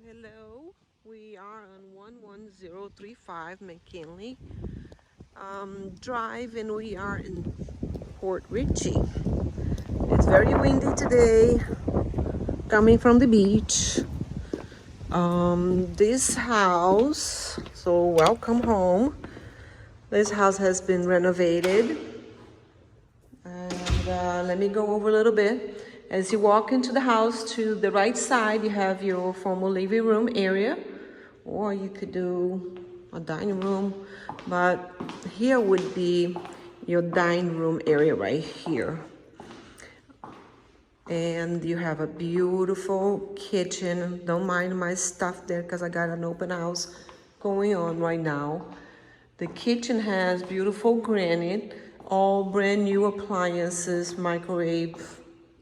Hello. We are on 11035 McKinley Drive, and we are in Port Richie. It's very windy today, coming from the beach. This house, so welcome home. This house has been renovated. And let me go over a little bit. As you walk into the house, to the right side, you have your formal living room area, or you could do a dining room, but here would be your dining room area right here. And you have a beautiful kitchen. Don't mind my stuff there because I got an open house going on right now. The kitchen has beautiful granite, all brand new appliances, microwave,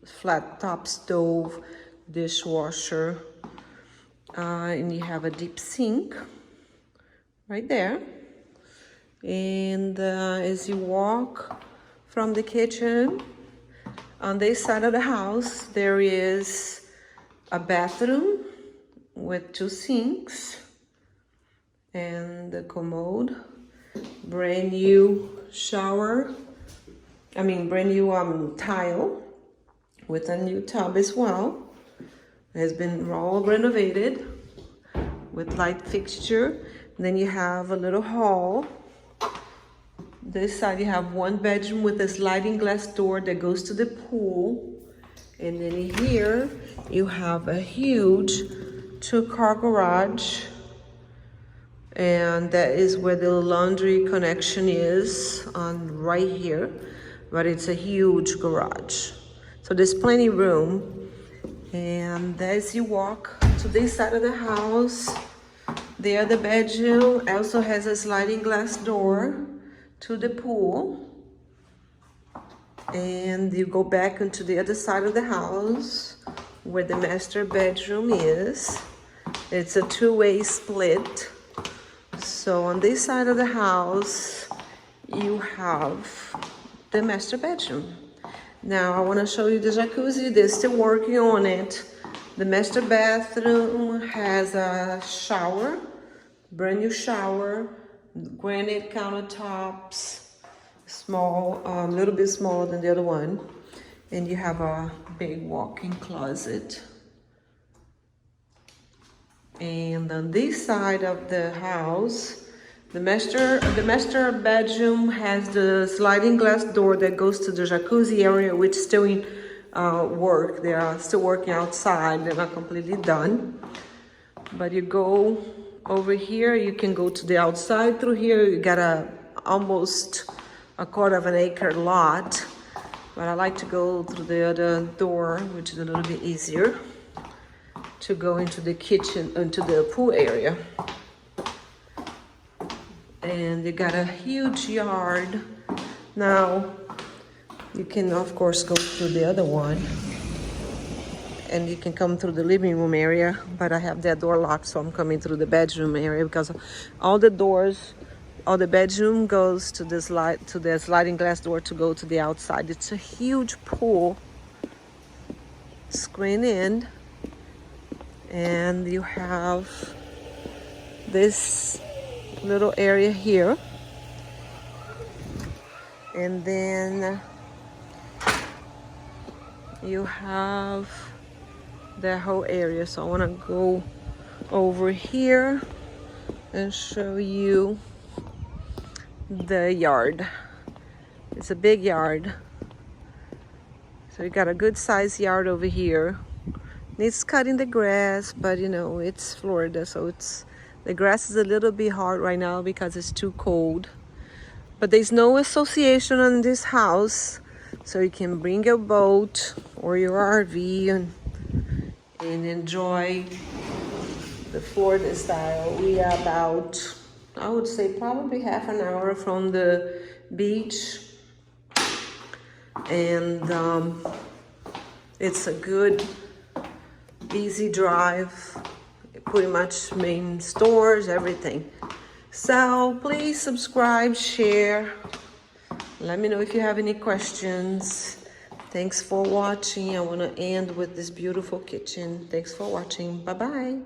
flat top stove, dishwasher, and you have a deep sink right there. And as you walk from the kitchen, on this side of the house, there is a bathroom with 2 sinks and the commode. Brand new shower, brand new tile with a new tub as well. It has been all renovated with light fixture. Then you have a little hall. This side you have 1 bedroom with a sliding glass door that goes to the pool. And then here you have a huge 2-car garage. And that is where the laundry connection is, on right here, but it's a huge garage. So there's plenty of room. And as you walk to this side of the house, there the bedroom also has a sliding glass door to the pool. And you go back into the other side of the house where the master bedroom is. It's a 2-way split. So on this side of the house, you have the master bedroom. Now I want to show you the jacuzzi. They're still working on it. The master bathroom has a shower, brand new shower, granite countertops, small, a little bit smaller than the other one. And you have a big walk-in closet. And on this side of the house, the master bedroom has the sliding glass door that goes to the jacuzzi area, which is still in work. They are still working outside. They're not completely done. But you go over here, you can go to the outside through here. You got almost a 1/4 acre lot. But I like to go through the other door, which is a little bit easier, to go into the kitchen, into the pool area. And you got a huge yard. Now, you can of course go through the other one, and you can come through the living room area, but I have that door locked, so I'm coming through the bedroom area because all the doors, all the bedroom goes to the sliding glass door to go to the outside. It's a huge pool, screen in. And you have this little area here. And then you have the whole area. So I want to go over here and show you the yard. It's a big yard. So you got a good sized yard over here. Needs cutting the grass, but you know, it's Florida, so the grass is a little bit hard right now because it's too cold. But there's no association on this house, so you can bring your boat or your RV and enjoy the Florida style. We are about, I would say, probably half an hour from the beach, and it's a good, easy drive, pretty much main stores, everything. So please subscribe, share. Let me know if you have any questions. Thanks for watching. I want to end with this beautiful kitchen. Thanks for watching. Bye-bye.